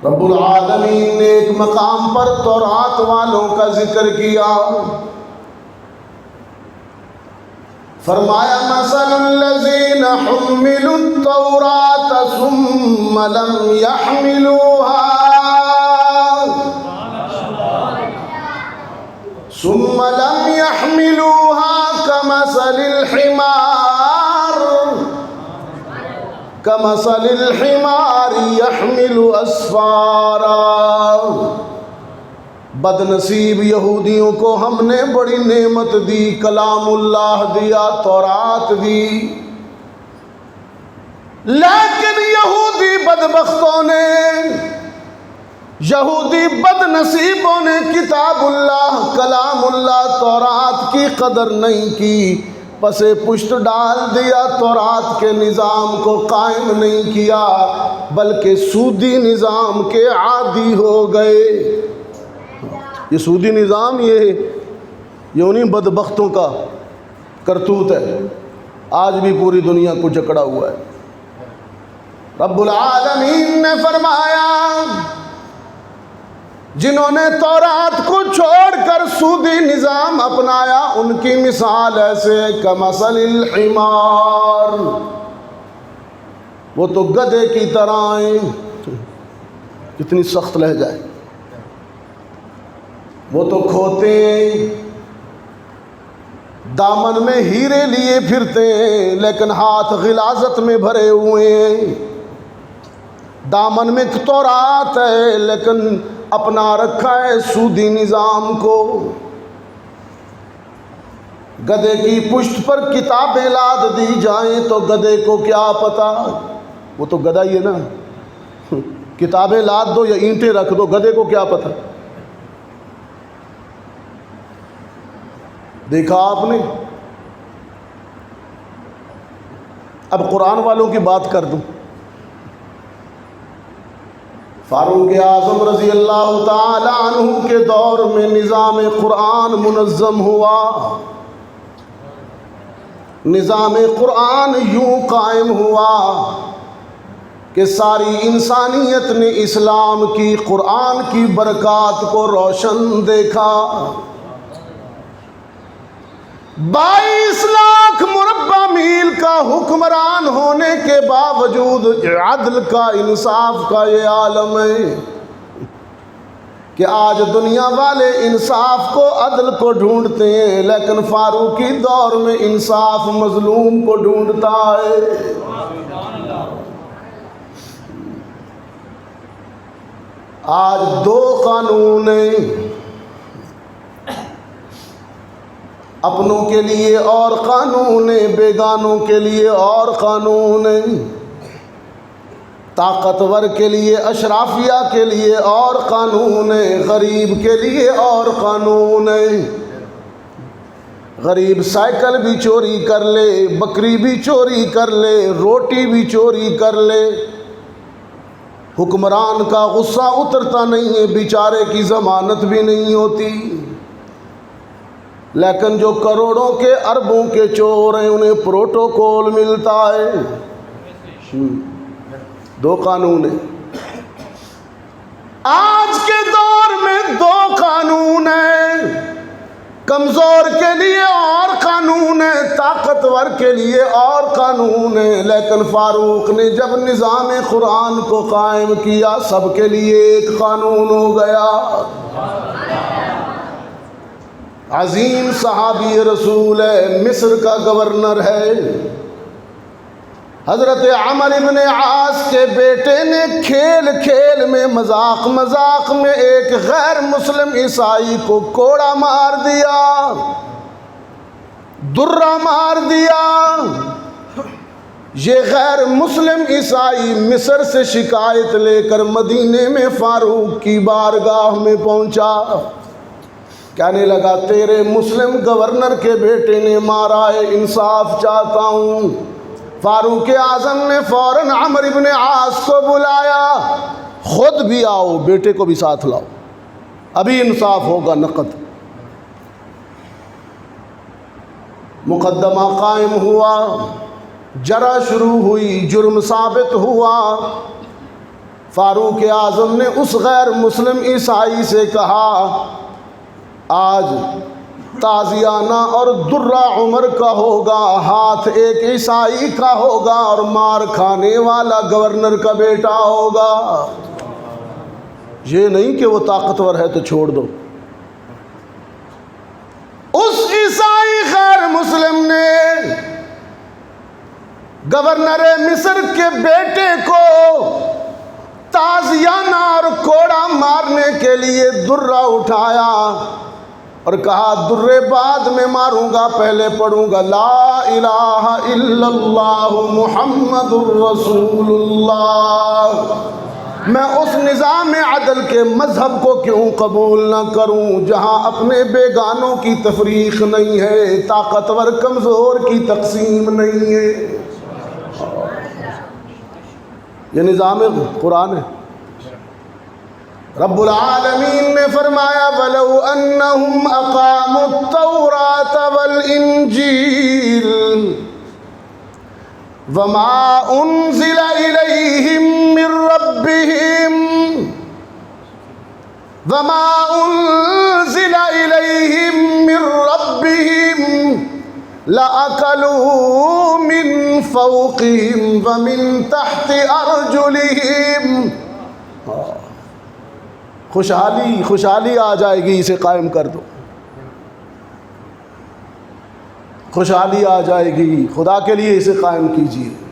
رب العالمین نے ایک مقام پر تورات والوں کا ذکر کیا، فرمایا مثل الذین حملوا التوراۃ ثم لم يحملوها كمثل الحمار يحمل اسفارا۔ بد نصیب یہودیوں کو ہم نے بڑی نعمت دی، کلام اللہ دیا، تورات دی، لیکن یہودی بدبختوں نے، یہودی بد نصیبوں نے کتاب اللہ، کلام اللہ، تورات کی قدر نہیں کی، پسے پشت ڈال دیا، تورات کے نظام کو قائم نہیں کیا، بلکہ سودی نظام کے عادی ہو گئے۔ یہ سودی نظام یہ انہیں بدبختوں کا کرتوت ہے، آج بھی پوری دنیا کو جکڑا ہوا ہے۔ رب العالمین نے فرمایا جنہوں نے تورات کو چھوڑ کر سودی نظام اپنایا، ان کی مثال ایسے کمثل الحمار، وہ تو گدھے کی طرح ہیں۔ کتنی سخت لہجہ ہے۔ وہ تو کھوتے ہیں، دامن میں ہیرے لیے پھرتے ہیں لیکن ہاتھ غلاظت میں بھرے ہوئے ہیں، دامن میں تورات ہے لیکن اپنا رکھا ہے سودی نظام کو۔ گدھے کی پشت پر کتابیں لاد دی جائیں تو گدھے کو کیا پتا، وہ تو گدھا ہی ہے نا، کتابیں لاد دو یا اینٹیں رکھ دو، گدھے کو کیا پتا۔ دیکھا آپ نے؟ اب قرآن والوں کی بات کر دوں۔ فاروق اعظم رضی اللہ تعالی عنہ کے دور میں نظام قرآن منظم ہوا، نظام قرآن یوں قائم ہوا کہ ساری انسانیت نے اسلام کی، قرآن کی برکات کو روشن دیکھا۔ 22 لاکھ مربع میل کا حکمران ہونے کے باوجود عدل کا، انصاف کا یہ عالم ہے کہ آج دنیا والے انصاف کو، عدل کو ڈھونڈتے ہیں، لیکن فاروقی دور میں انصاف مظلوم کو ڈھونڈتا ہے۔ آج 2 قانون ہیں، اپنوں کے لیے اور قانون ہے، بیگانوں کے لیے اور قانون ہے، طاقتور کے لیے، اشرافیہ کے لیے اور قانون ہے، غریب کے لیے اور قانون ہے۔ غریب سائیکل بھی چوری کر لے، بکری بھی چوری کر لے، روٹی بھی چوری کر لے، حکمران کا غصہ اترتا نہیں ہے، بیچارے کی ضمانت بھی نہیں ہوتی۔ لیکن جو کروڑوں کے، اربوں کے چور ہیں، انہیں پروٹوکول ملتا ہے۔ 2 قانون ہیں۔ آج کے دور میں 2 قانون ہیں، کمزور کے لیے اور قانون ہے، طاقتور کے لیے اور قانون ہے، لیکن فاروق نے جب نظام قرآن کو قائم کیا، سب کے لیے ایک قانون ہو گیا۔ عظیم صحابی رسول ہے، مصر کا گورنر ہے، حضرت عمر ابن عاص کے بیٹے نے کھیل کھیل میں، مذاق مذاق میں ایک غیر مسلم عیسائی کو کوڑا مار دیا، درہ مار دیا۔ یہ غیر مسلم عیسائی مصر سے شکایت لے کر مدینے میں فاروق کی بارگاہ میں پہنچا، کہنے لگا تیرے مسلم گورنر کے بیٹے نے مارا ہے، انصاف چاہتا ہوں۔ فاروق اعظم نے فوراً عمر ابن عاص کو بلایا، خود بھی آؤ، بیٹے کو بھی ساتھ لاؤ، ابھی انصاف ہوگا نقد۔ مقدمہ قائم ہوا، جرح شروع ہوئی، جرم ثابت ہوا، فاروق اعظم نے اس غیر مسلم عیسائی سے کہا آج تازیانہ اور درہ عمر کا ہوگا، ہاتھ ایک عیسائی کا ہوگا اور مار کھانے والا گورنر کا بیٹا ہوگا۔ یہ نہیں کہ وہ طاقتور ہے تو چھوڑ دو۔ اس عیسائی غیر مسلم نے گورنر مصر کے بیٹے کو تازیانہ اور کوڑا مارنے کے لیے درہ اٹھایا اور کہا درے بعد میں ماروں گا، پہلے پڑھوں گا لا الہ الا اللہ محمد الرسول اللہ۔ میں اس نظام عدل کے مذہب کو کیوں قبول نہ کروں جہاں اپنے بیگانوں کی تفریق نہیں ہے، طاقتور کمزور کی تقسیم نہیں ہے۔ یہ نظام قرآن ہے۔ رب العالمین نے فرمایا وَلَوْ أَنَّهُمْ أَقَامُوا التَّوْرَاةَ وَالْإِنْجِيلَ وَمَا أُنزِلَ إِلَيْهِمْ مِنْ رَبِّهِمْ لَأَكَلُوا مِنْ فَوْقِهِمْ وَمِنْ تَحْتِ أَرْجُلِهِمْ۔ خوشحالی آ جائے گی، اسے قائم کر دو۔ خوشحالی آ جائے گی، خدا کے لیے اسے قائم کیجیے۔